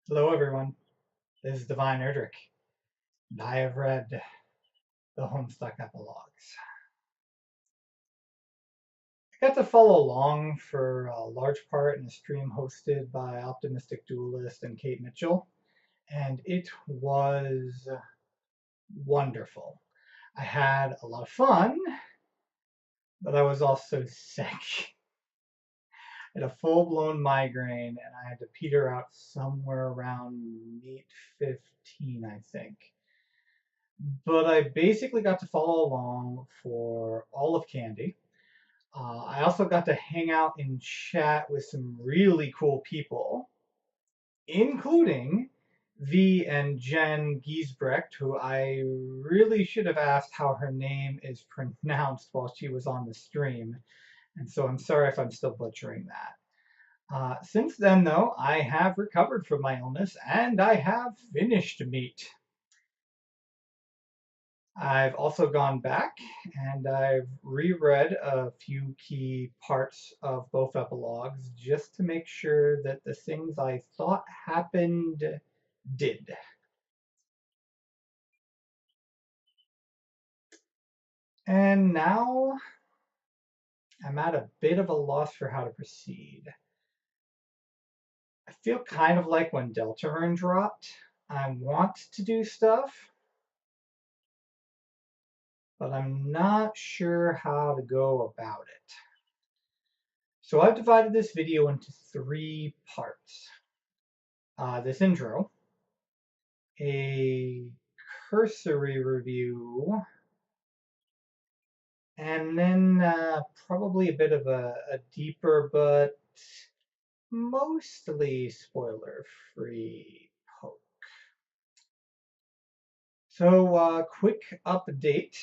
Hello, everyone. This is Divine Erdrick, and I have read the Homestuck Epilogues. I got to follow along for a large part in a stream hosted by Optimistic Duelist and Kate Mitchell, and it was wonderful. I had a lot of fun, but I was also sick. I had a full-blown migraine, and I had to peter out somewhere around 8:15, I think. But I basically got to follow along for all of Candy. I also got to hang out and chat with some really cool people, including V and Jen Giesbrecht, who I really should have asked how her name is pronounced while she was on the stream, and so I'm sorry if I'm still butchering that. Since then, though, I have recovered from my illness and I have finished Meat. I've also gone back and I've reread a few key parts of both epilogues just to make sure that the things I thought happened did. And now I'm at a bit of a loss for how to proceed. I feel kind of like when Deltarune dropped. I want to do stuff, but I'm not sure how to go about it. So I've divided this video into 3 parts. This intro, a cursory review, and then probably a bit of a deeper but mostly spoiler-free poke. So quick update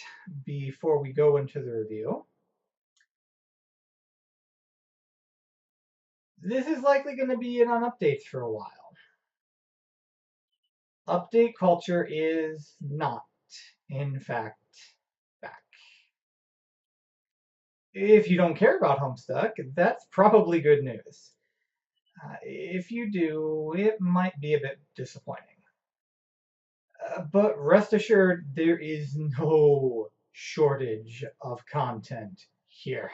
before we go into the review. This is likely going to be in on updates for a while. Update culture is not, in fact, back. If you don't care about Homestuck, that's probably good news. If you do, it might be a bit disappointing. But rest assured, there is no shortage of content here.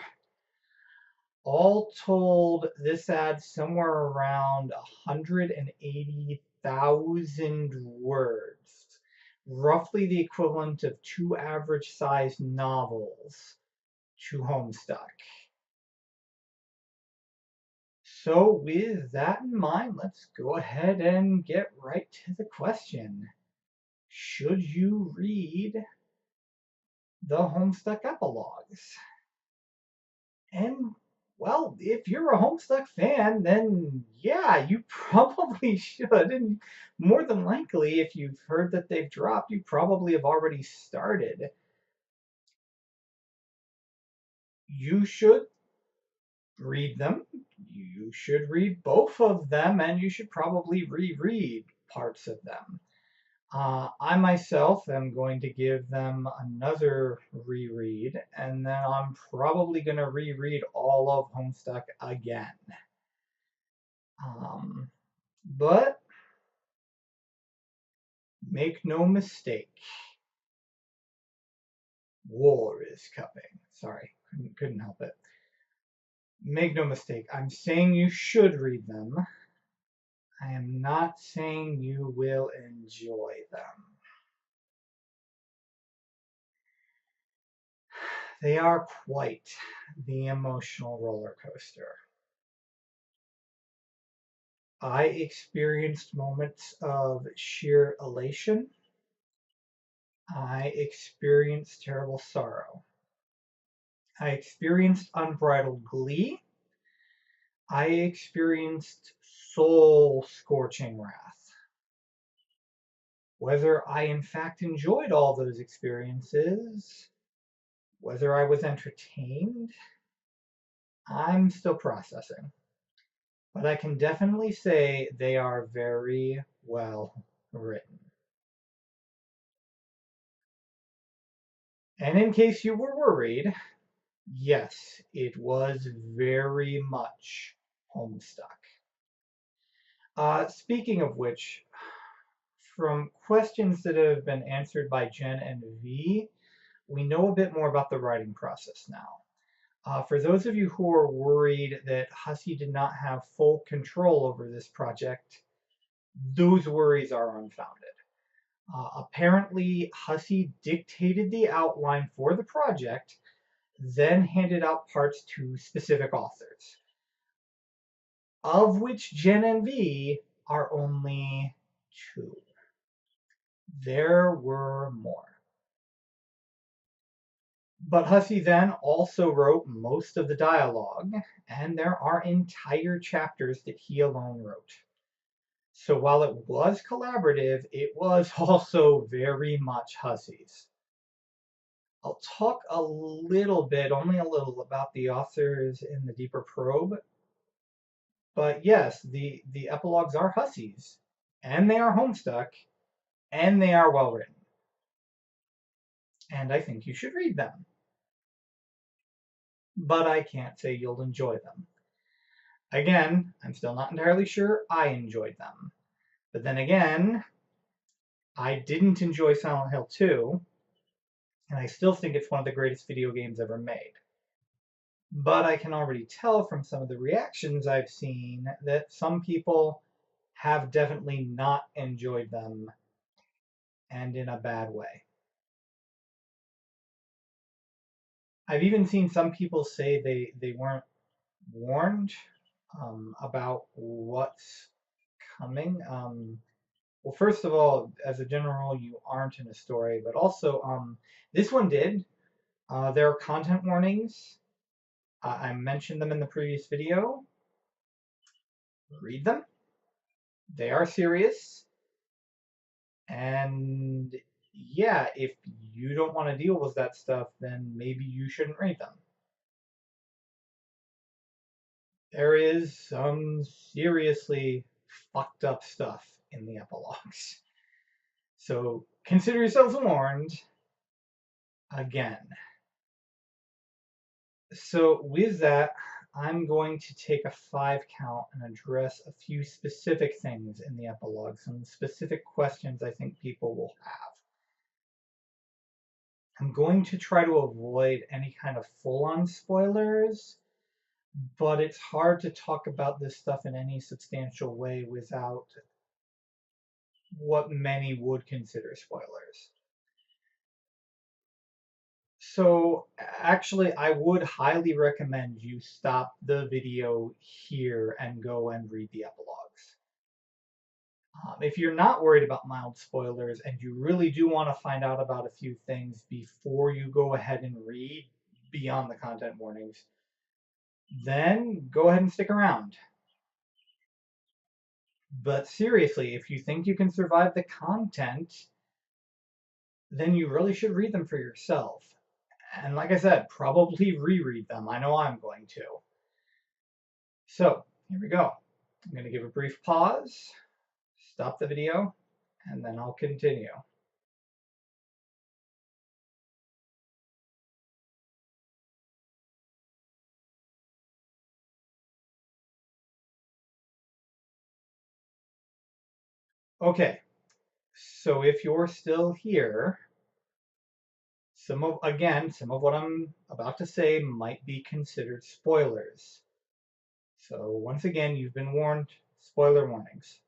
All told, this adds somewhere around 180,000 words, roughly the equivalent of 2 average-sized novels to Homestuck. So with that in mind, let's go ahead and get right to the question. Should you read the Homestuck Epilogues? And, well, if you're a Homestuck fan, then yeah, you probably should. And more than likely, if you've heard that they've dropped, you probably have already started. You should read them. You should read both of them, and you should probably reread parts of them. I myself am going to give them another reread, and then I'm probably going to reread all of Homestuck again. But make no mistake, war is coming. Sorry, couldn't help it. Make no mistake, I'm saying you should read them. I am not saying you will enjoy them. They are quite the emotional roller coaster. I experienced moments of sheer elation. I experienced terrible sorrow. I experienced unbridled glee. I experienced soul-scorching wrath. Whether I in fact enjoyed all those experiences, whether I was entertained, I'm still processing. But I can definitely say they are very well written. And in case you were worried, yes, it was very much Homestuck. Speaking of which, from questions that have been answered by Jen and V, we know a bit more about the writing process now. For those of you who are worried that Hussey did not have full control over this project, those worries are unfounded. Apparently, Hussey dictated the outline for the project, then handed out parts to specific authors, of which Jen and V are only two. There were more. But Hussey then also wrote most of the dialogue, and there are entire chapters that he alone wrote. So while it was collaborative, it was also very much Hussey's. I'll talk a little bit, only a little, about the authors in the deeper probe. But yes, the epilogues are Hussey's, and they are Homestuck, and they are well written. And I think you should read them. But I can't say you'll enjoy them. Again, I'm still not entirely sure I enjoyed them. But then again, I didn't enjoy Silent Hill 2, and I still think it's one of the greatest video games ever made. But I can already tell from some of the reactions I've seen that some people have definitely not enjoyed them, and in a bad way. I've even seen some people say they weren't warned about what's coming. Well, first of all, as a general rule, you aren't in a story, but also this one did. There are content warnings. I mentioned them in the previous video. Read them. They are serious. And yeah, if you don't want to deal with that stuff, then maybe you shouldn't read them. There is some seriously fucked up stuff in the epilogues. So consider yourselves warned again. So with that, I'm going to take a 5 count and address a few specific things in the epilogue, some specific questions I think people will have. I'm going to try to avoid any kind of full-on spoilers, but it's hard to talk about this stuff in any substantial way without what many would consider spoilers. So actually, I would highly recommend you stop the video here and go and read the epilogues. If you're not worried about mild spoilers and you really do want to find out about a few things before you go ahead and read beyond the content warnings, then go ahead and stick around. But seriously, if you think you can survive the content, then you really should read them for yourself. And like I said, probably reread them. I know I'm going to. So here we go. I'm going to give a brief pause, stop the video, and then I'll continue. Okay, so if you're still here, some of what I'm about to say might be considered spoilers. So once again, you've been warned, spoiler warnings.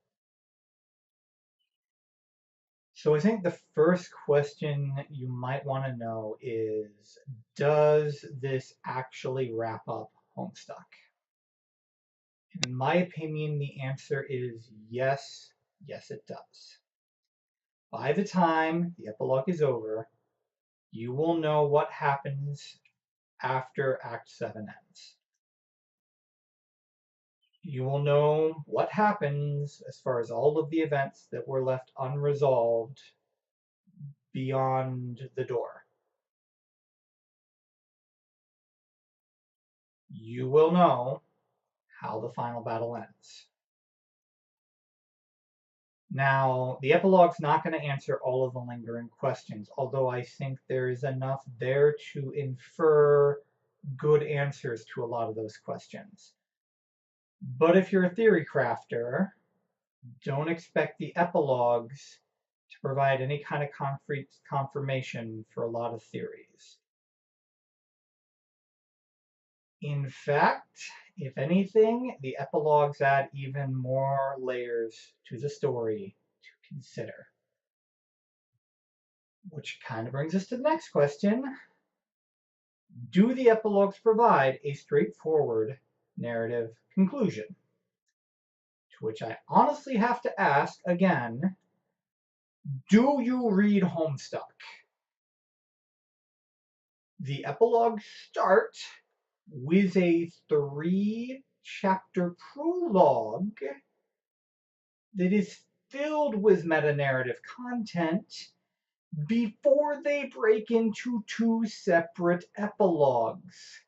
So I think the first question you might want to know is, does this actually wrap up Homestuck? In my opinion, the answer is yes, yes it does. By the time the epilogue is over, you will know what happens after Act 7 ends. You will know what happens as far as all of the events that were left unresolved beyond the door. You will know how the final battle ends. Now, the epilogue's not going to answer all of the lingering questions, although I think there is enough there to infer good answers to a lot of those questions. But if you're a theory crafter, Don't expect the epilogues to provide any kind of concrete confirmation for a lot of theories. In fact, if anything, the epilogues add even more layers to the story to consider. Which kind of brings us to the next question. Do the epilogues provide a straightforward narrative conclusion? To which I honestly have to ask again, do you read Homestuck? The epilogues start with a 3-chapter prologue that is filled with meta-narrative content before they break into 2 separate epilogues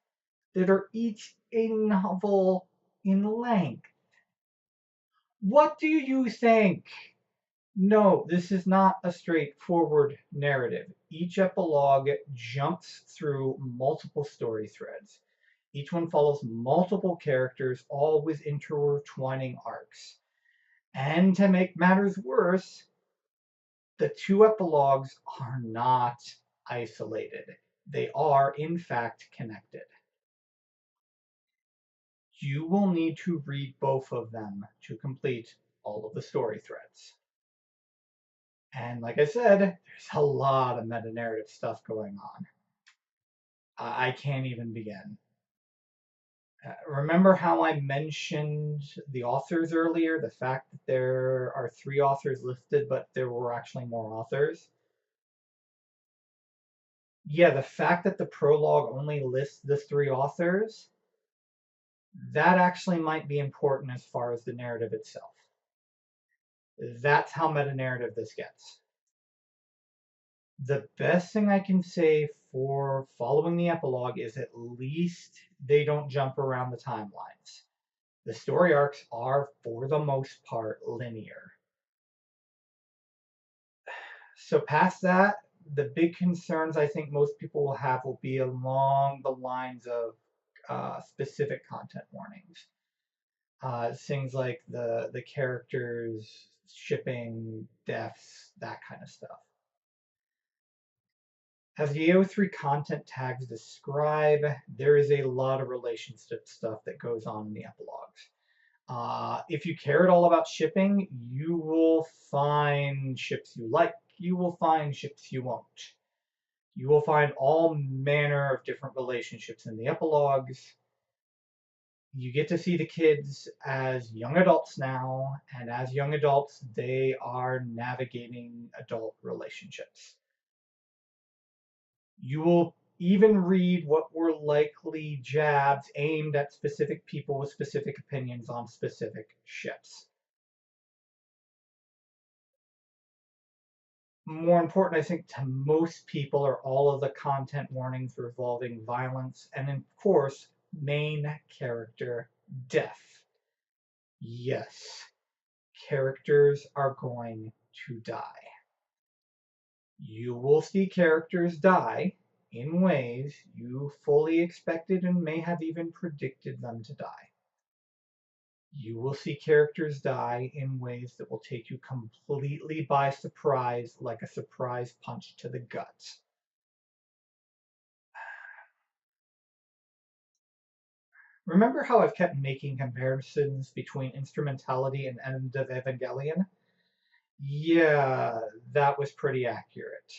that are each a novel in length. What do you think? No, this is not a straightforward narrative. Each epilogue jumps through multiple story threads. Each one follows multiple characters, all with intertwining arcs. And to make matters worse, the 2 epilogues are not isolated. They are, in fact, connected. You will need to read both of them to complete all of the story threads. And like I said, there's a lot of meta-narrative stuff going on. I can't even begin. Remember how I mentioned the authors earlier? The fact that there are 3 authors listed, but there were actually more authors? Yeah, the fact that the prologue only lists the 3 authors, that actually might be important as far as the narrative itself. That's how meta-narrative this gets. The best thing I can say for following the epilogue is at least they don't jump around the timelines. The story arcs are, for the most part, linear. So past that, the big concerns I think most people will have will be along the lines of specific content warnings. Things like the characters, shipping, deaths, that kind of stuff. As the AO3 content tags describe, there is a lot of relationship stuff that goes on in the epilogues. If you care at all about shipping, you will find ships you like. You will find ships you won't. You will find all manner of different relationships in the epilogues. You get to see the kids as young adults now, and as young adults, they are navigating adult relationships. You will even read what were likely jabs aimed at specific people with specific opinions on specific ships. More important, I think, to most people are all of the content warnings revolving violence and, of course, main character death. Yes, characters are going to die. You will see characters die in ways you fully expected and may have even predicted them to die. You will see characters die in ways that will take you completely by surprise, like a surprise punch to the gut. Remember how I've kept making comparisons between Instrumentality and End of Evangelion? Yeah, that was pretty accurate.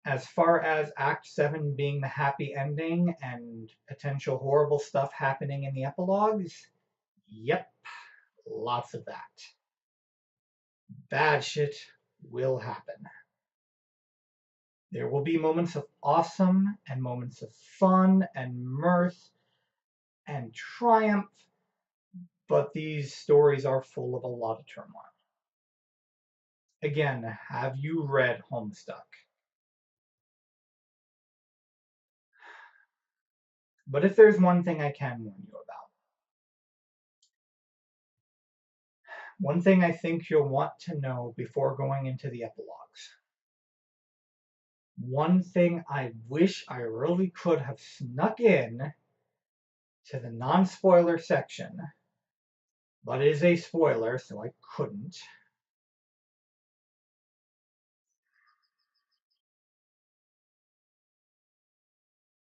As far as Act 7 being the happy ending and potential horrible stuff happening in the epilogues, yep, lots of that. Bad shit will happen. There will be moments of awesome and moments of fun and mirth and triumph, but these stories are full of a lot of turmoil. Again, have you read Homestuck? But if there's one thing I can warn you about, one thing I think you'll want to know before going into the epilogues, one thing I wish I really could have snuck in to the non-spoiler section, but it is a spoiler, so I couldn't.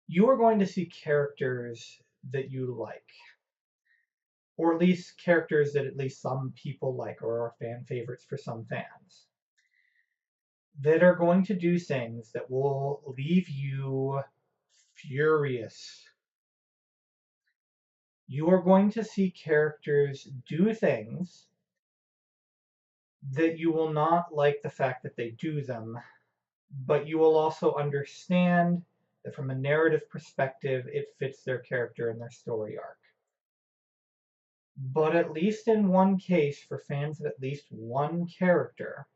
You are going to see characters that you like, or at least characters that at least some people like, or are fan favorites for some fans, that are going to do things that will leave you furious. You are going to see characters do things that you will not like the fact that they do them, but you will also understand that from a narrative perspective, it fits their character and their story arc. But at least in one case, for fans of at least one character,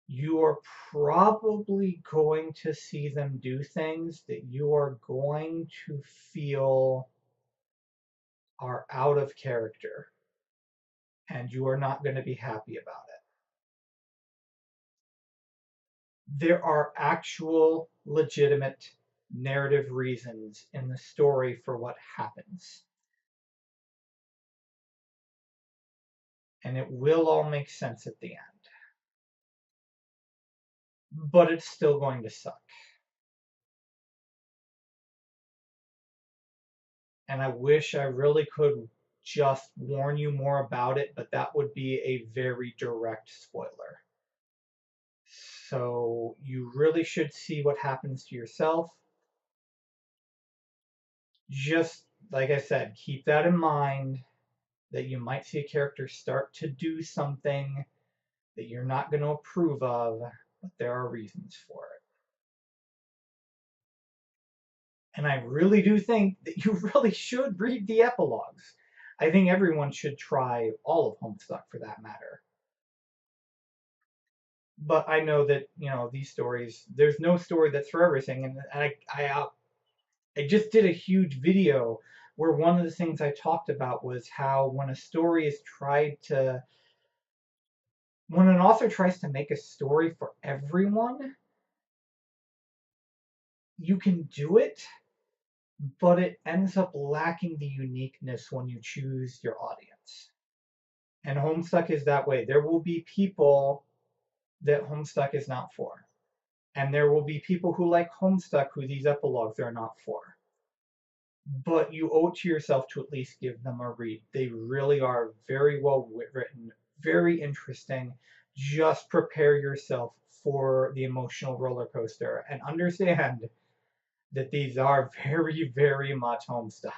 you are probably going to see them do things that you are going to feel are out of character, and you are not going to be happy about it. There are actual, legitimate narrative reasons in the story for what happens. And it will all make sense at the end. But it's still going to suck. And I wish I really could just warn you more about it, but that would be a very direct spoiler. So you really should see what happens to yourself. Just, like I said, keep that in mind, that you might see a character start to do something that you're not going to approve of, but there are reasons for it. And I really do think that you really should read the epilogues. I think everyone should try all of Homestuck for that matter. But I know that, these stories, there's no story that's for everything. And I just did a huge video where one of the things I talked about was how when an author tries to make a story for everyone, you can do it, but it ends up lacking the uniqueness when you choose your audience. And Homestuck is that way. There will be people that Homestuck is not for. And there will be people who like Homestuck who these epilogues are not for. But you owe it to yourself to at least give them a read. They really are very well written, very interesting. Just prepare yourself for the emotional roller coaster and understand that these are very, very much Homestuck.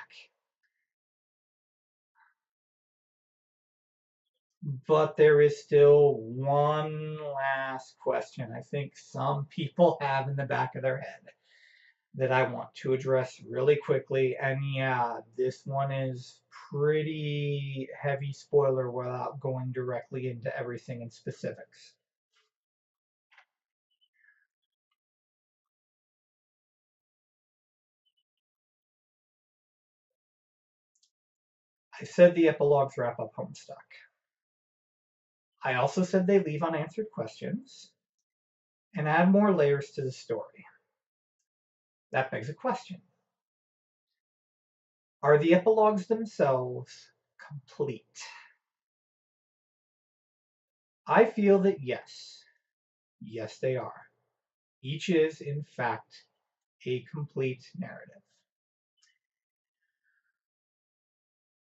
But there is still one last question I think some people have in the back of their head that I want to address really quickly. And yeah, this one is pretty heavy spoiler without going directly into everything in specifics. I said the epilogues wrap up Homestuck. I also said they leave unanswered questions and add more layers to the story. That begs a question. Are the epilogues themselves complete? I feel that yes. Yes, they are. Each is, in fact, a complete narrative.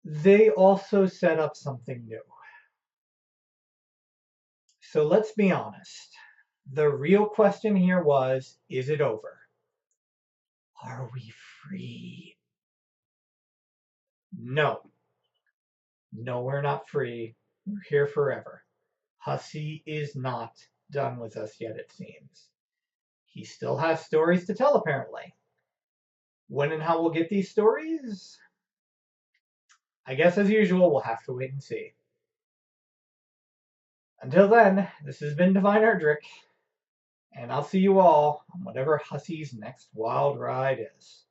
They also set up something new. So let's be honest. The real question here was, is it over? Are we free? No. No, we're not free. We're here forever. Hussey is not done with us yet, it seems. He still has stories to tell, apparently. When and how we'll get these stories? I guess, as usual, we'll have to wait and see. Until then, this has been Divine Erdrick, and I'll see you all on whatever Hussey's next wild ride is.